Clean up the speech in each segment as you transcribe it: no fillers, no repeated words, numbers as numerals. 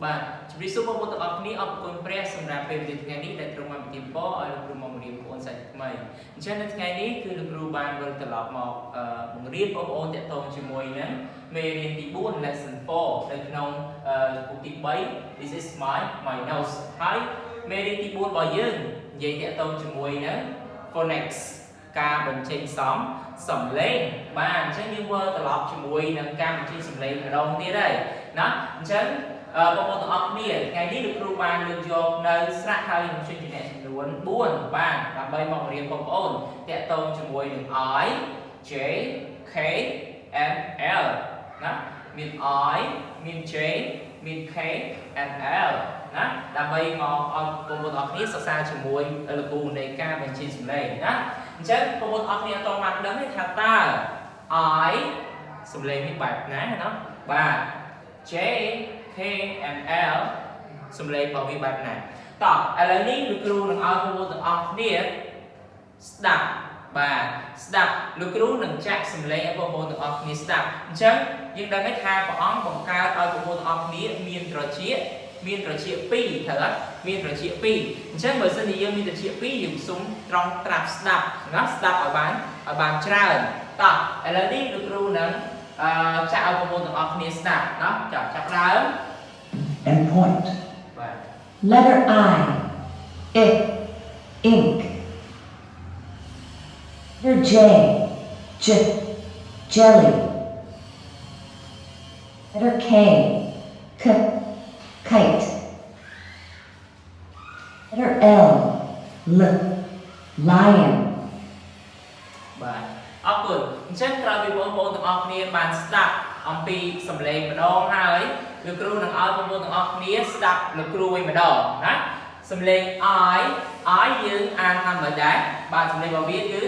បាទជំរាបសួរបងប្អូនទាំងអស់គ្នាអរគុណព្រះសម្រាប់ពេលវេលាថ្ងៃនេះដែលទ្រង់បានប្រទានពរឲ្យលោកគ្រូមករៀនបងប្អូនសាច់ថ្មីអញ្ចឹងនៅថ្ងៃនេះគឺលោកគ្រូបានវិលត្រឡប់មកបង្រៀនបងប្អូនតាក់ទងជាមួយនឹងមេរៀនទី4 lesson 4នៅក្នុងពុកទី3 this is my nose ហើយមេរៀនទី4របស់យើងនិយាយតាក់ទងជាមួយនឹង phonics ការបញ្ចេញសំឡេងបាទអញ្ចឹងយើងវិលត្រឡប់ជាមួយនឹងការបញ្ចេញសំឡេងម្ដងទៀតហើយណាអញ្ចឹងបងប្អូនទាំងអស់គ្នាថ្ងៃនេះលោកគ្រូបានលើកយកនៅស្រៈហើយនឹងជួយចំណេះចំនួន4បាទដើម្បីមករៀនបងប្អូនតាក់ទងជាមួយនឹង I J K and L ណាមាន I មាន J មាន K and L ណាដើម្បីមកឲ្យបងប្អូនទាំងអស់គ្នាសិក្សាជាមួយលោកគ្រូនៃការបញ្ចេញសំឡេងណាអញ្ចឹងបងប្អូនទាំងអស់គ្នាអត់តបានដឹងទេថាតើ I សំឡេងនេះបែបណាណាបាទ J K and L សំឡេងរបស់វាបែបណាតោះឥឡូវនេះលោកគ្រូនឹងឲ្យបងប្អូនទាំងអស់គ្នាស្ដាប់បាទស្ដាប់លោកគ្រូនឹងចាក់សំឡេងឲ្យបងប្អូនទាំងអស់គ្នាស្ដាប់អញ្ចឹងយើងដឹងហើយថាព្រះអង្គបង្កើតឲ្យបងប្អូនទាំងអស់គ្នាមានត្រចៀក2ត្រូវអត់មានត្រចៀក2អញ្ចឹងបើសិនជាយើងមានត្រចៀក2យើងសុំត្រង់ត្រាប់ស្ដាប់ណាស្ដាប់ឲ្យបានច្រើនតោះឥឡូវនេះលោកគ្រូនឹងចាក់ឲ្យបងប្អូនទាំងអស់គ្នាស្ដាប់ណាចាប់ដើម and point. Letter I, ink. Letter J, jelly. Letter K, kite. Letter L, lion. បាទអរគុណអញ្ចឹងក្រោយពីបងប្អូនទាំងអស់គ្នាបានស្ដាប់អំពីសំឡេងម្ដងហើយលោកគ្រូនឹងឲ្យបងប្អូនទាំងអស់គ្នាស្ដាប់លោកគ្រូវិញម្ដងណាសំឡេង I យើងអានថាមិនដែរបាទសំឡេងរបស់វាគឺ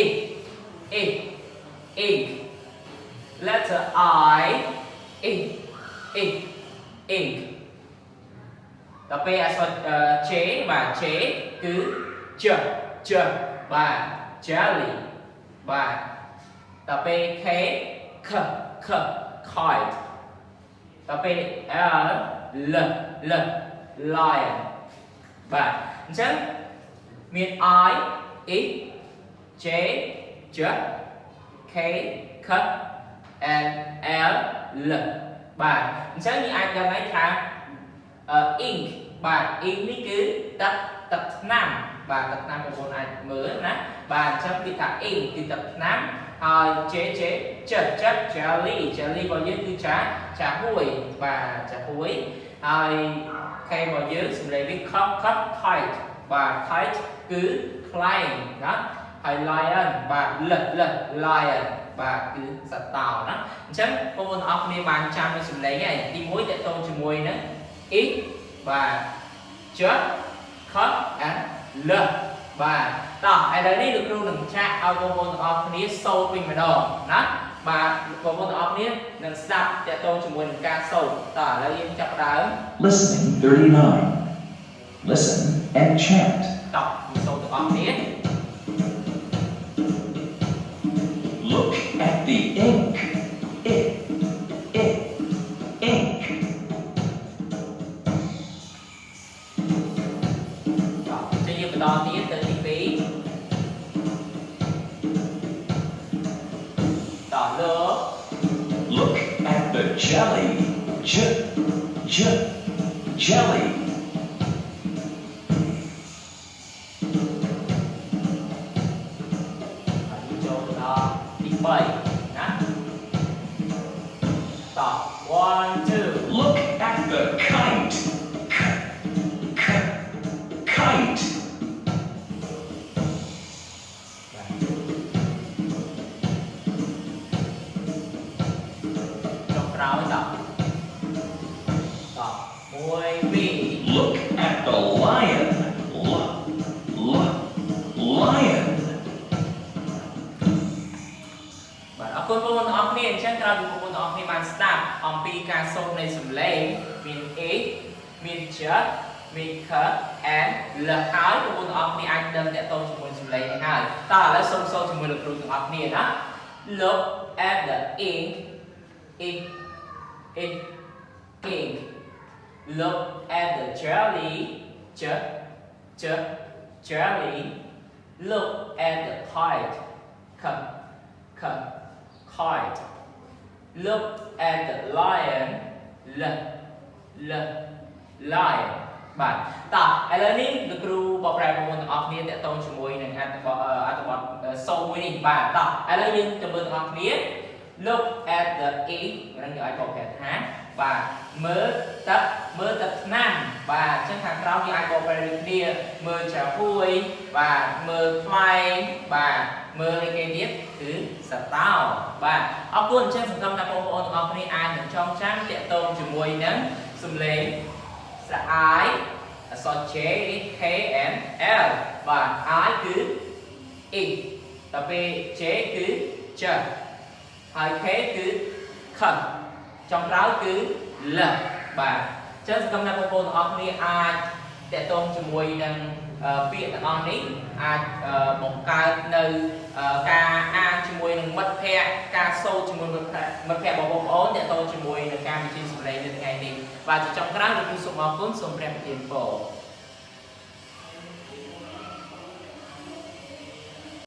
ink letter I ink ដល់ពេលអក្សរ J បាទ J គឺ j បាទ jelly បាទដល់ពេល K kite ដល់ពេល L lion បាទអញ្ចឹងមាន I J K and L បាទអញ្ចឹងយើងអាចដឹងហើយថា ink បាទ ink នេះគឺទឹកថ្នាំបាទទឹកថ្នាំបងប្អូនអាចមើលណាបាទអញ្ចឹងគេថា ink គឺទឹកថ្នាំហើយ J ចិត្ត jelly របស់យើងគឺចាហួយបាទចាហួយហើយ K របស់យើងសំឡេងវា kite បាទ kite គឺខ្លែងណាហើយ lion បាទ lion បាទគឺសត្វតោណាអញ្ចឹងបងប្អូនទាំងអស់គ្នាបានចាំនៅសំឡេងហើយទី1តកតងជាមួយនឹង ink បាទ j k and l បាទតោះឥឡូវនេះលោកគ្រូនឹងចាក់ឲ្យបងប្អូនទាំងអស់គ្នាសូត្រវិញម្ដងណាបាទបងប្អូនទាំងអស់គ្នានឹងស្ដាប់តកតងជាមួយនឹងការសូត្រតោះឥឡូវយើងចាប់ផ្ដើម Listening 39. Listen and chant. តោះយើងសូត្រទាំងអស់គ្នា Look at the ink. Ink. តោះជិះយើងបន្តទៀតទៅទី2តោះ Look at the jelly. Jelly. ចូលដល់ទី3ណាតោះ 1 2 Look at the kite. Kite. ចុងក្រោយតោះ1 2 Look at the lion. Lion. បាទអរគុណបងប្អូនទាំងអស់គ្នាអញ្ចឹងក្រោយពីបងប្អូនទាំងអស់គ្នាបានស្ដាប់អំពីការសូត្រនៃសំឡេងមាន A មាន J មាន K and L ហើយបងប្អូនទាំងអស់គ្នាអាចដឹងតកតងជាមួយសំឡេងនេះហើយតោះឥឡូវសូមសូត្រជាមួយលោកគ្រូទាំងអស់គ្នាណា Look at the ink look at the jelly jelly look at the kite kite look at the lion lion បាទតោះឥឡូវនេះលោកគ្រូបកប្រែបងប្អូនទាំងអស់គ្នាតាក់ទងជាមួយនឹងអត្ថបទសូមួយនេះបាទតោះឥឡូវយើងទៅមើលទាំងអស់គ្នា look at the egg ហ្នឹងយើងអាចបកប្រែថាបាទមើលទឹកថ្នាំបាទអញ្ចឹងខាងក្រោមយើងអាចបកប្រែដូចគ្នាមើលចាហួយបាទមើលផ្លែបាទមើលអីគេទៀតគឺសតោបាទអរគុណអញ្ចឹងសង្ឃឹមថាបងប្អូនទាំងអស់គ្នាអាចនឹងចងចាំតាក់ទងជាមួយនឹងសំឡេងស្រៈ I អក្សរ J K and L បាទ I គឺ E ដល់ពេល J គឺ J ហើយ K គឺខចុងក្រោយគឺ L បាទអញ្ចឹងសង្ឃឹមថាបងប្អូនទាំងអស់គ្នាអាចតាក់ទងជាមួយនឹងពាក្យទាំងអស់នេះអាចបង្កើតនៅការអានជាមួយនឹងមិត្តភ័ក្តិការសូត្រជាមួយមិត្តភ័ក្តិបងប្អូនតាក់ទងជាមួយនឹងការវិទ្យាសម្លេងនៅថ្ងៃនេះបាទចុងក្រោយលោកគ្រូសូមអរគុណសូមព្រះប្រទានពរ